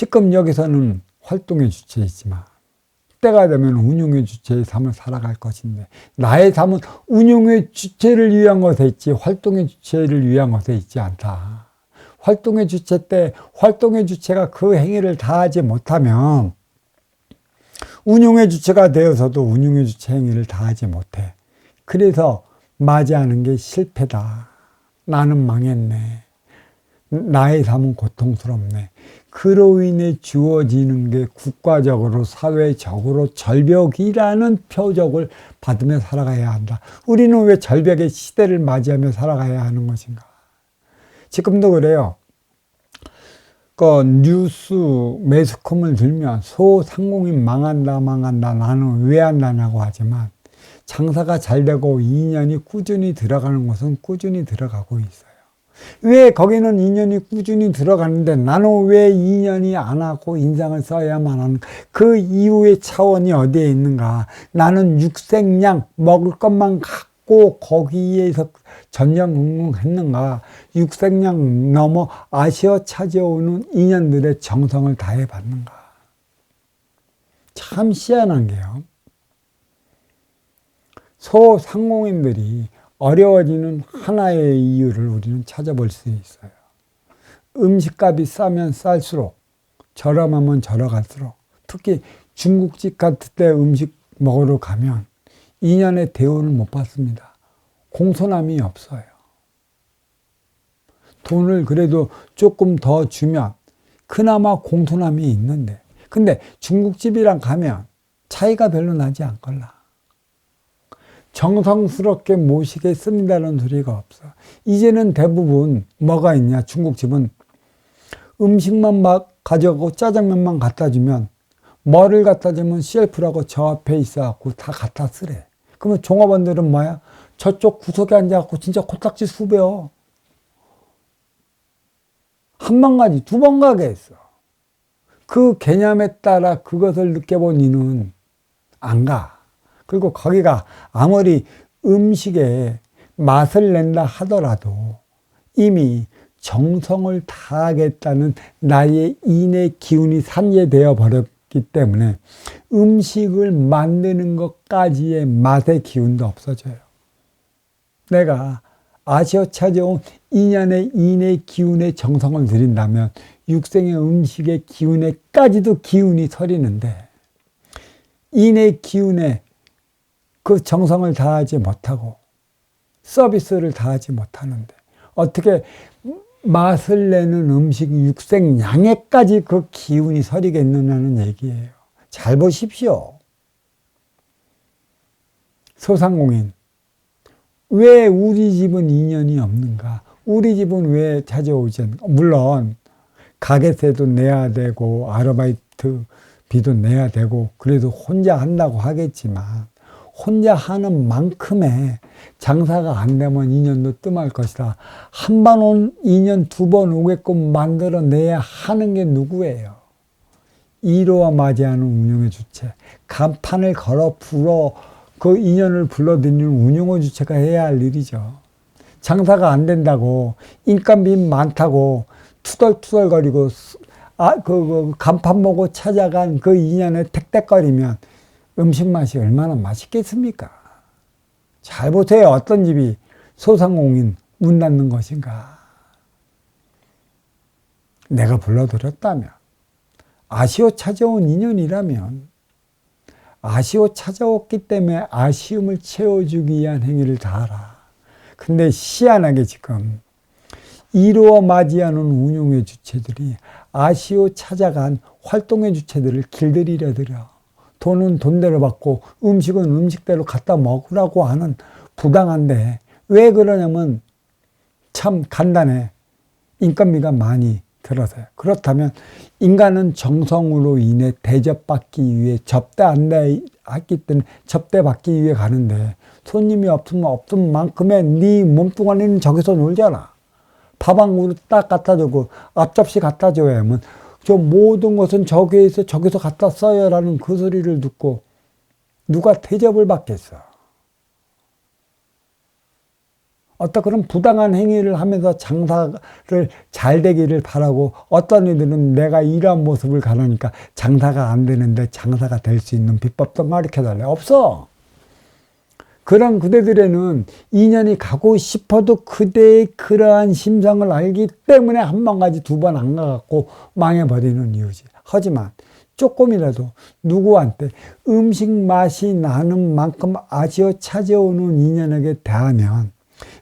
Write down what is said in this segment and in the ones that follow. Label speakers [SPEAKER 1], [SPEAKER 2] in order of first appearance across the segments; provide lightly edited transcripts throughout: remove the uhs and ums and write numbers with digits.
[SPEAKER 1] 지금 여기서는 활동의 주체이지만 때가 되면 운용의 주체의 삶을 살아갈 것인데, 나의 삶은 운용의 주체를 위한 것에 있지 활동의 주체를 위한 것에 있지 않다. 활동의 주체 때 활동의 주체가 그 행위를 다하지 못하면 운용의 주체가 되어서도 운용의 주체 행위를 다하지 못해. 그래서 맞이하는 게 실패다. 나는 망했네. 나의 삶은 고통스럽네. 그로 인해 주어지는 게 국가적으로 사회적으로 절벽이라는 표적을 받으며 살아가야 한다. 우리는 왜 절벽의 시대를 맞이하며 살아가야 하는 것인가? 지금도 그래요. 그 뉴스 매스컴을 들면 소상공인 망한다 나는 왜 한다냐고 하지만 장사가 잘 되고 2년이 꾸준히 들어가는 곳은 꾸준히 들어가고 있어요. 왜 거기는 2년이 꾸준히 들어가는데 나는 왜 2년이 안 하고 인상을 써야만 하는, 그 이후의 차원이 어디에 있는가? 나는 육생양 먹을 것만 갖고 거기에서 전전긍긍했는가? 육생양 넘어 아쉬워 찾아오는 인연들의 정성을 다해 받는가? 참 희한한 게요. 소상공인들이 어려워지는 하나의 이유를 우리는 찾아볼 수 있어요. 음식값이 싸면 쌀수록, 저렴하면 저렴할수록, 특히 중국집 같은 데 음식 먹으러 가면 2년의 대우를 못 받습니다. 공손함이 없어요. 돈을 그래도 조금 더 주면 그나마 공손함이 있는데, 근데 중국집이랑 가면 차이가 별로 나지 않걸라. 정성스럽게 모시겠습니다는 소리가 없어. 이제는 대부분 뭐가 있냐? 중국집은 음식만 막 가져가고 짜장면만 갖다 주면, 뭐를 갖다 주면 셀프라고 저 앞에 있어갖고 다 갖다 쓰래. 그러면 종업원들은 뭐야? 저쪽 구석에 앉아갖고 진짜 코딱지 수배요. 한 번 가지 두 번 가게 했어. 그 개념에 따라 그것을 느껴본 이는 안 가. 그리고 거기가 아무리 음식에 맛을 낸다 하더라도 이미 정성을 다하겠다는 나의 인의 기운이 산재되어 버렸기 때문에 음식을 만드는 것까지의 맛의 기운도 없어져요. 내가 아쉬워 찾아온 인연의 인의 기운에 정성을 들인다면 육생의 음식의 기운에까지도 기운이 서리는데, 인의 기운에 그 정성을 다하지 못하고 서비스를 다하지 못하는데 어떻게 맛을 내는 음식 육생양에까지 그 기운이 서리겠느냐는 얘기예요. 잘 보십시오. 소상공인, 왜 우리 집은 인연이 없는가? 우리 집은 왜 찾아오지 않는가? 물론 가게세도 내야 되고 아르바이트 비도 내야 되고 그래도 혼자 한다고 하겠지만, 혼자 하는 만큼의 장사가 안 되면 2년도 뜸할 것이다. 한 번 온 2년 두 번 오게끔 만들어내야 하는 게 누구예요? 이로와 맞이하는 운용의 주체. 간판을 걸어 불어 그 인연을 불러들이는 운용의 주체가 해야 할 일이죠. 장사가 안 된다고, 인건비 많다고 투덜투덜거리고 그 간판 보고 찾아간 그 인연에 택택거리면 음식 맛이 얼마나 맛있겠습니까? 잘 보세요. 어떤 집이 소상공인 문 닫는 것인가? 내가 불러들였다면, 아쉬워 찾아온 인연이라면, 아쉬워 찾아왔기 때문에 아쉬움을 채워주기 위한 행위를 다하라. 근데 희한하게 지금 이루어 맞이하는 운용의 주체들이 아쉬워 찾아간 활동의 주체들을 길들이려 들여. 돈은 돈대로 받고 음식은 음식대로 갖다 먹으라고 하는 부당한데, 왜 그러냐면 참 간단해. 인건비가 많이 들어서요. 그렇다면 인간은 정성으로 인해 대접받기 위해 접대했기 때문에 접대받기 위해 가는데, 손님이 없으면 없은 만큼의 네 몸뚱아리는 저기서 놀잖아. 밥 한 그릇 딱 갖다 주고 앞접시 갖다 줘야 하면 저 모든 것은 저기서 갖다 써요라는 그 소리를 듣고 누가 대접을 받겠어? 어떤 그런 부당한 행위를 하면서 장사를 잘 되기를 바라고, 어떤 이들은 내가 이러한 모습을 가르니까 장사가 안 되는데 장사가 될 수 있는 비법도 가르쳐달래. 없어. 그런 그대들에는 인연이 가고 싶어도 그대의 그러한 심성을 알기 때문에 한 번 가지 두 번 안 가갖고 망해버리는 이유지. 하지만 조금이라도 누구한테 음식 맛이 나는 만큼 아쉬워 찾아오는 인연에게 대하면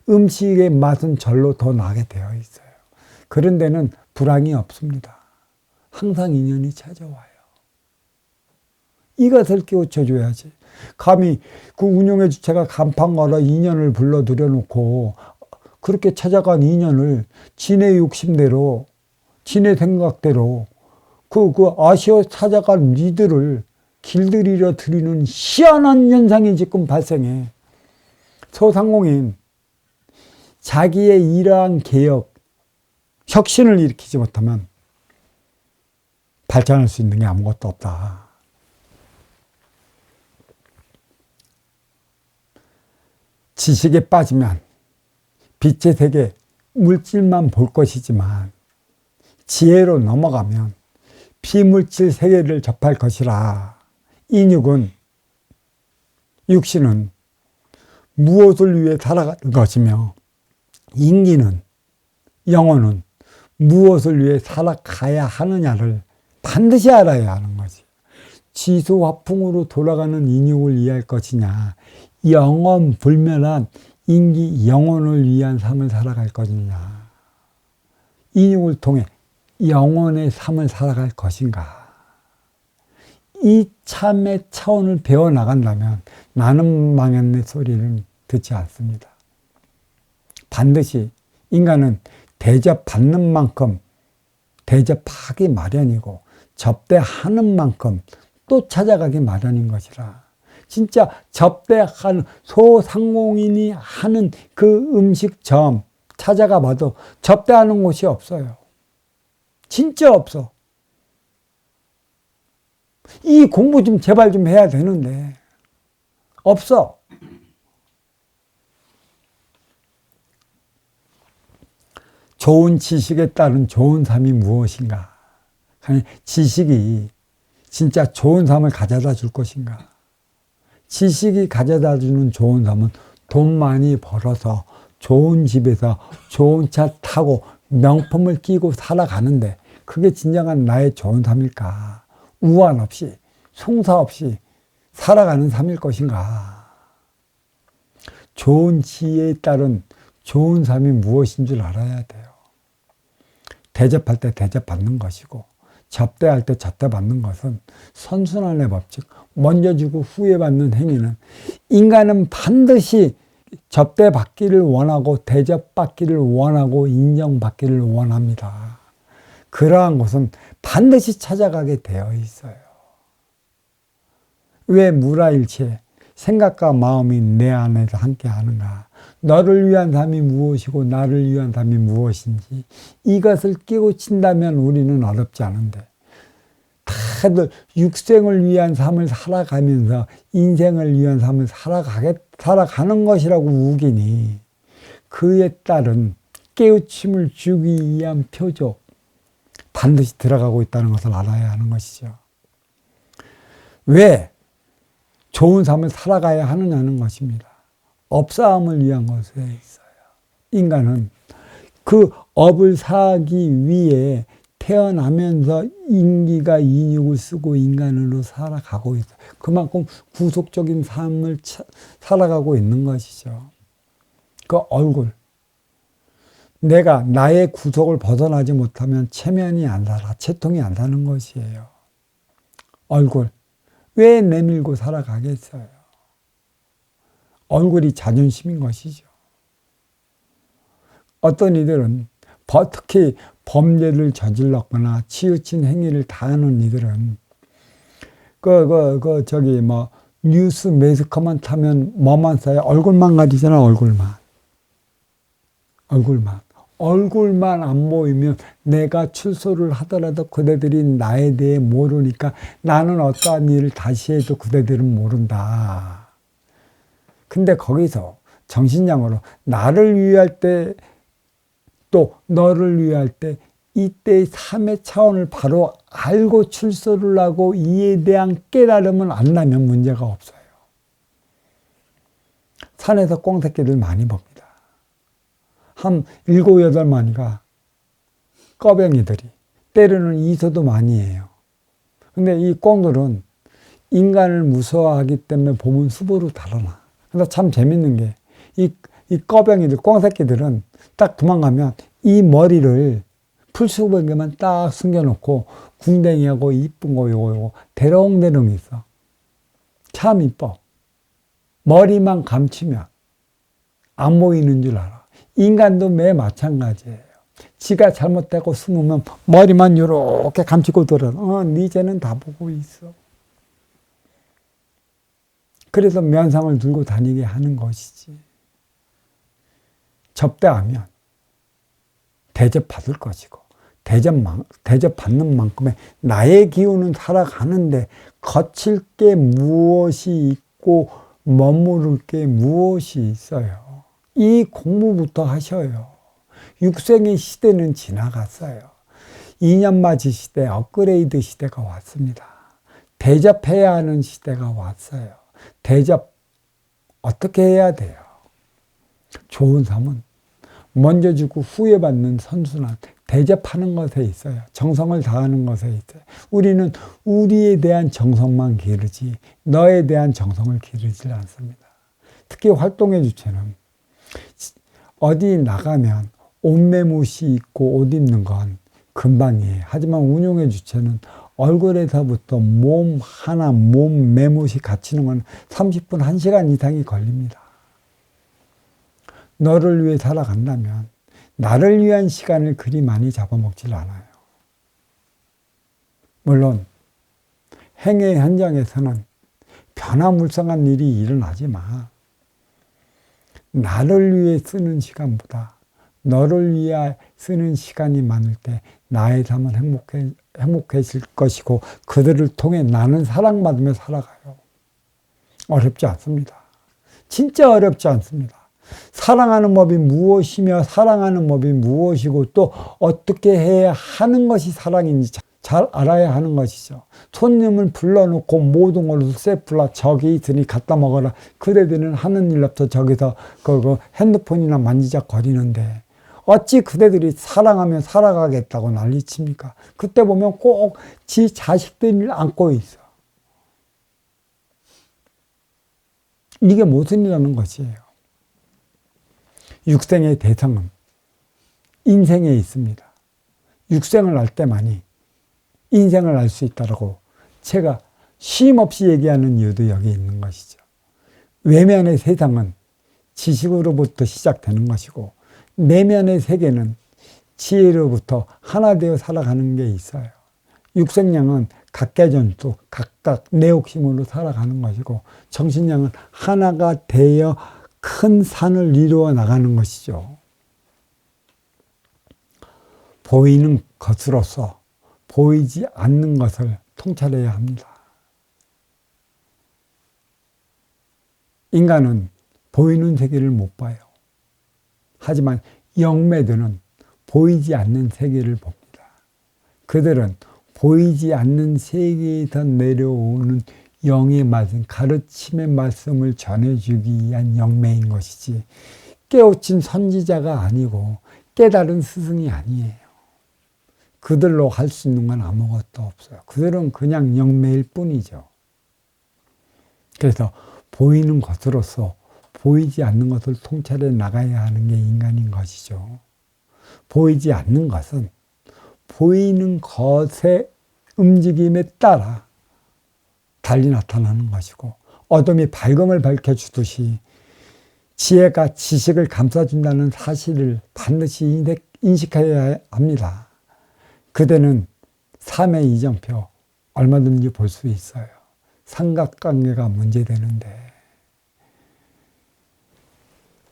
[SPEAKER 1] 음식의 맛은 절로 더 나게 되어 있어요. 그런 데는 불황이 없습니다. 항상 인연이 찾아와요. 이것을 깨우쳐줘야지. 감히 그 운용의 주체가 간판 걸어 인연을 불러들여 놓고 그렇게 찾아간 인연을 지네 욕심대로, 지네 생각대로 그 아쉬워 찾아간 니들을 길들이려 드리는 희한한 현상이 지금 발생해. 소상공인 자기의 이러한 개혁, 혁신을 일으키지 못하면 발전할 수 있는 게 아무것도 없다. 지식에 빠지면 빛의 세계, 물질만 볼 것이지만 지혜로 넘어가면 비물질 세계를 접할 것이라. 육신은 무엇을 위해 살아가는 것이며 인기는, 영혼은 무엇을 위해 살아가야 하느냐를 반드시 알아야 하는 거지. 지수화풍으로 돌아가는 인육을 이해할 것이냐, 영원불멸한 인기, 영혼을 위한 삶을 살아갈 것이냐, 인육을 통해 영혼의 삶을 살아갈 것인가. 이 참의 차원을 배워나간다면 나는 망했네 소리를 듣지 않습니다. 반드시 인간은 대접받는 만큼 대접하기 마련이고 접대하는 만큼 또 찾아가기 마련인 것이라. 진짜 접대하는 소상공인이 하는 그 음식점 찾아가 봐도 접대하는 곳이 없어요. 진짜 없어. 이 공부 좀 제발 좀 해야 되는데 없어. 좋은 지식에 따른 좋은 삶이 무엇인가? 지식이 진짜 좋은 삶을 가져다 줄 것인가? 지식이 가져다 주는 좋은 삶은 돈 많이 벌어서 좋은 집에서 좋은 차 타고 명품을 끼고 살아가는데 그게 진정한 나의 좋은 삶일까? 우환 없이, 송사 없이 살아가는 삶일 것인가? 좋은 지혜에 따른 좋은 삶이 무엇인 줄 알아야 돼요. 대접할 때 대접받는 것이고 접대할 때 접대받는 것은 선순환의 법칙, 먼저 주고 후에 받는 행위는 인간은 반드시 접대받기를 원하고 대접받기를 원하고 인정받기를 원합니다. 그러한 것은 반드시 찾아가게 되어 있어요. 왜 무라일체 생각과 마음이 내 안에서 함께 하는가? 너를 위한 삶이 무엇이고 나를 위한 삶이 무엇인지 이것을 깨우친다면 우리는 어렵지 않은데 다들 육생을 위한 삶을 살아가면서 인생을 위한 삶을 살아가는 것이라고 우기니 그에 따른 깨우침을 주기 위한 표적 반드시 들어가고 있다는 것을 알아야 하는 것이죠. 왜 좋은 삶을 살아가야 하느냐는 것입니다. 업사함을 위한 것에 있어요. 인간은 그 업을 사기 위해 태어나면서 인기가 인육을 쓰고 인간으로 살아가고 있어요. 그만큼 구속적인 삶을 살아가고 있는 것이죠. 그 얼굴. 내가 나의 구속을 벗어나지 못하면 체면이 안 살아, 채통이 안 사는 것이에요. 얼굴. 왜 내밀고 살아가겠어요? 얼굴이 자존심인 것이죠. 어떤 이들은 특히 범죄를 저질렀거나 치우친 행위를 다하는 이들은 뉴스 매스컴만 타면 뭐만 써요? 얼굴만 가리잖아. 얼굴만 안 보이면 내가 출소를 하더라도 그대들이 나에 대해 모르니까 나는 어떠한 일을 다시 해도 그대들은 모른다. 근데 거기서 정신량으로 나를 위할 때 또 너를 위할 때 이때의 삶의 차원을 바로 알고 출소를 하고 이에 대한 깨달음을 안 나면 문제가 없어요. 산에서 꽁새끼들 많이 봅니다. 한 7, 8마리가 꺼뱅이들이 때로는 이소도 많이 해요. 근데 이 꽁들은 인간을 무서워하기 때문에 보면 수보로 달아나. 그래서 참 재밌는 게 이 꺼뱅이들, 꽁새끼들은 딱 도망가면 이 머리를 풀숲에게만 딱 숨겨놓고 궁뎅이하고 이쁜 거 요거 대롱대롱 있어. 참 이뻐. 머리만 감추면 안 보이는 줄 알아. 인간도 매 마찬가지예요. 지가 잘못되고 숨으면 머리만 요렇게 감추고 돌아. 네 죄는 다 보고 있어. 그래서 면상을 들고 다니게 하는 것이지. 접대하면 대접받을 것이고 대접받는 만큼의 나의 기운은 살아가는데 거칠 게 무엇이 있고 머무를 게 무엇이 있어요. 이 공부부터 하셔요. 육생의 시대는 지나갔어요. 2년맞이 시대, 업그레이드 시대가 왔습니다. 대접해야 하는 시대가 왔어요. 대접 어떻게 해야 돼요? 좋은 삶은 먼저 주고 후회 받는 선순환, 대접하는 것에 있어요. 정성을 다하는 것에 있어요. 우리는 우리에 대한 정성만 기르지 너에 대한 정성을 기르지 않습니다. 특히 활동의 주체는 어디 나가면 옷매무시 입고 옷 입는 건 금방이에요. 하지만 운용의 주체는 얼굴에서부터 몸 하나, 몸 매무시 갖추는 건 30분, 1시간 이상이 걸립니다. 너를 위해 살아간다면 나를 위한 시간을 그리 많이 잡아먹질 않아요. 물론 행의 현장에서는 변화무쌍한 일이 일어나지만 나를 위해 쓰는 시간보다 너를 위해 쓰는 시간이 많을 때 나의 삶은 행복해질 것이고 그들을 통해 나는 사랑받으며 살아가요. 어렵지 않습니다. 진짜 어렵지 않습니다. 사랑하는 법이 무엇이며 사랑하는 법이 무엇이고 또 어떻게 해야 하는 것이 사랑인지 잘 알아야 하는 것이죠. 손님을 불러놓고 모든 걸로 셀프라 저기 있으니 갖다 먹어라. 그대들은 하는 일 없어 저기서 그 핸드폰이나 만지작거리는데 어찌 그대들이 사랑하며 살아가겠다고 난리칩니까? 그때 보면 꼭 지 자식들을 안고 있어. 이게 무슨 일이라는 것이에요. 육생의 대상은 인생에 있습니다. 육생을 알 때만이 인생을 알 수 있다고 제가 쉼없이 얘기하는 이유도 여기 있는 것이죠. 외면의 세상은 지식으로부터 시작되는 것이고 내면의 세계는 지혜로부터 하나 되어 살아가는 게 있어요. 육생량은 각계 전투, 각각 내 욕심으로 살아가는 것이고 정신량은 하나가 되어 큰 산을 이루어 나가는 것이죠. 보이는 것으로서 보이지 않는 것을 통찰해야 합니다. 인간은 보이는 세계를 못 봐요. 하지만 영매들은 보이지 않는 세계를 봅니다. 그들은 보이지 않는 세계에서 내려오는 영의 말씀, 가르침의 말씀을 전해주기 위한 영매인 것이지 깨우친 선지자가 아니고 깨달은 스승이 아니에요. 그들로 할 수 있는 건 아무것도 없어요. 그들은 그냥 영매일 뿐이죠. 그래서 보이는 것으로서 보이지 않는 것을 통찰해 나가야 하는 게 인간인 것이죠. 보이지 않는 것은 보이는 것의 움직임에 따라 달리 나타나는 것이고 어둠이 밝음을 밝혀주듯이 지혜가 지식을 감싸준다는 사실을 반드시 인식해야 합니다. 그대는 삶의 이정표 얼마든지 볼 수 있어요. 삼각관계가 문제되는데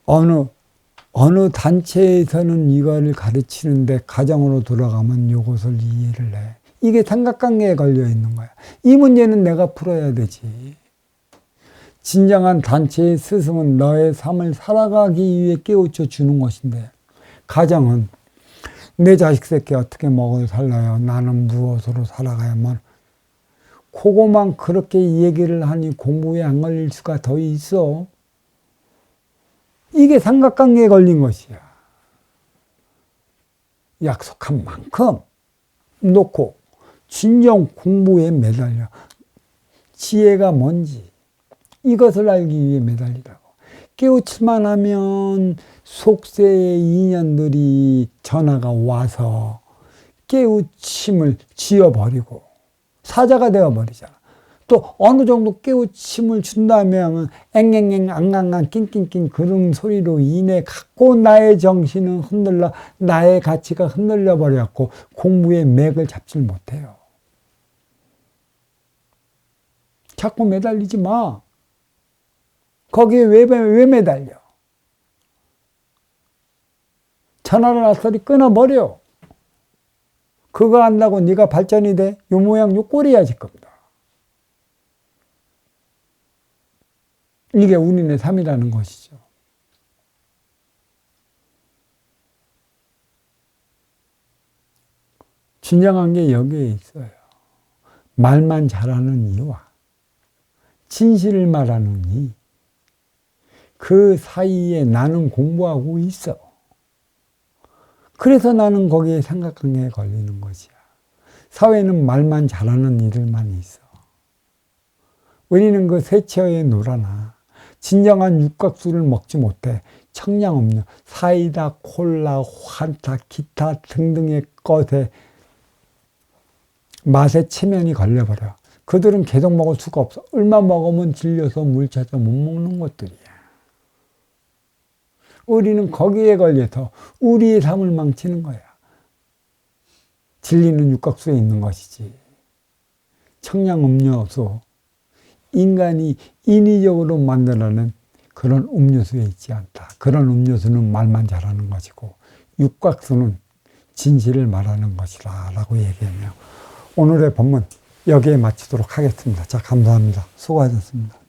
[SPEAKER 1] 어느 단체에서는 이거를 가르치는데 가정으로 돌아가면 이것을 이해를 해. 이게 삼각관계에 걸려 있는 거야. 이 문제는 내가 풀어야 되지. 진정한 단체의 스승은 너의 삶을 살아가기 위해 깨우쳐 주는 것인데, 가정은 내 자식 새끼 어떻게 먹어 살라요? 나는 무엇으로 살아가야만? 그거만 그렇게 얘기를 하니 공부에 안 걸릴 수가 더 있어. 이게 삼각관계에 걸린 것이야. 약속한 만큼 놓고 진정 공부에 매달려. 지혜가 뭔지 이것을 알기 위해 매달리라고. 깨우치만 하면 속세의 인연들이 전화가 와서 깨우침을 지어버리고 사자가 되어버리잖아. 또 어느 정도 깨우침을 준다면 앵앵앵 앙앙앙 낑낑낑 그런 소리로 인해 갖고 나의 정신은 흔들려 나의 가치가 흔들려 버렸고 공부의 맥을 잡질 못해요. 자꾸 매달리지 마. 거기에 왜 매달려? 전화를 아싸리 끊어버려. 그거 한다고 네가 발전이 돼? 요 모양 요 꼴이야 지금. 이게 운인의 삶이라는 것이죠. 진정한 게 여기에 있어요. 말만 잘하는 이와 진실을 말하는 이, 그 사이에 나는 공부하고 있어. 그래서 나는 거기에 삼각관계에 걸리는 것이야. 사회는 말만 잘하는 이들만 있어. 우리는 그 세처에 놀아나 진정한 육각수를 먹지 못해 청량음료, 사이다, 콜라, 환타, 기타 등등의 것에 맛에 체면이 걸려버려. 그들은 계속 먹을 수가 없어. 얼마 먹으면 질려서 물 찾아 못 먹는 것들이야. 우리는 거기에 걸려서 우리의 삶을 망치는 거야. 진리는 육각수에 있는 것이지. 청량음료수, 인간이 인위적으로 만들어낸 그런 음료수에 있지 않다. 그런 음료수는 말만 잘하는 것이고 육각수는 진실을 말하는 것이다 라고 얘기하며 오늘의 본문 여기에 마치도록 하겠습니다. 자, 감사합니다. 수고하셨습니다.